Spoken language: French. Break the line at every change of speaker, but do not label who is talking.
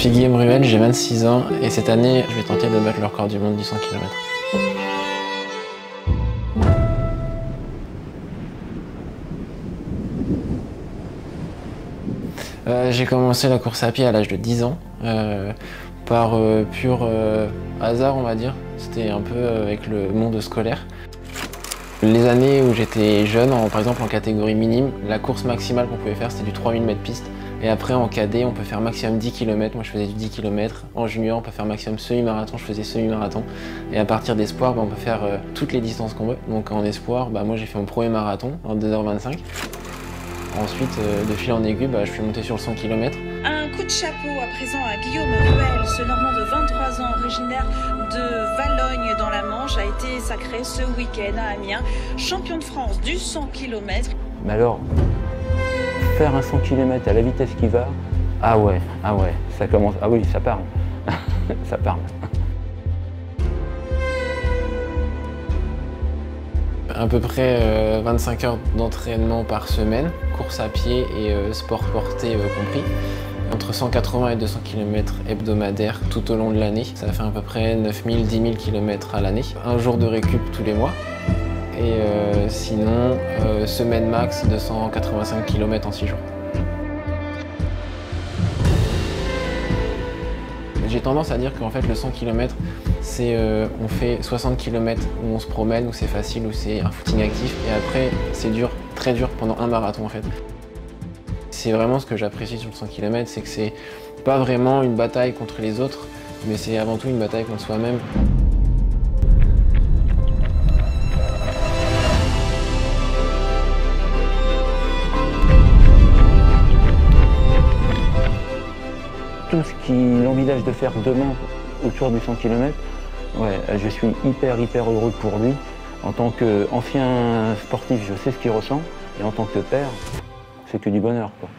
suis Guillaume Ruel, j'ai 26 ans et cette année, je vais tenter de battre le record du monde du 100 km. J'ai commencé la course à pied à l'âge de 10 ans, par pur hasard on va dire. C'était un peu avec le monde scolaire. Les années où j'étais jeune, par exemple en catégorie minime, la course maximale qu'on pouvait faire c'était du 3000 mètres piste. Et après en cadet on peut faire maximum 10 km, moi je faisais du 10 km. En junior on peut faire maximum semi-marathon, je faisais semi-marathon. Et à partir d'espoir on peut faire toutes les distances qu'on veut. Donc en espoir, moi j'ai fait mon premier marathon en 2h25. Ensuite, de fil en aiguille, je suis monté sur le 100 km.
Un coup de chapeau à présent à Guillaume Ruel, ce Normand de 23 ans, originaire de Valognes dans la Manche, a été sacré ce week-end à Amiens, champion de France du 100 km.
Mais alors, faire un 100 km à la vitesse qu'il va, ah ouais, ça commence, ah oui, ça parle, ça parle.
À peu près 25 heures d'entraînement par semaine, course à pied et sport porté compris. Entre 180 et 200 km hebdomadaires tout au long de l'année. Ça fait à peu près 9000, 10 000 km à l'année. Un jour de récup tous les mois. Et sinon, semaine max 285 km en 6 jours. J'ai tendance à dire qu'en fait le 100 km, c'est on fait 60 km où on se promène, où c'est facile, où c'est un footing actif, et après c'est dur, très dur pendant un marathon en fait. C'est vraiment ce que j'apprécie sur le 100 km, c'est que c'est pas vraiment une bataille contre les autres, mais c'est avant tout une bataille contre soi-même.
Tout ce qu'il envisage de faire demain autour du 100 km, ouais, je suis hyper heureux pour lui. En tant qu'ancien sportif, je sais ce qu'il ressent, et en tant que père, c'est que du bonheur, quoi.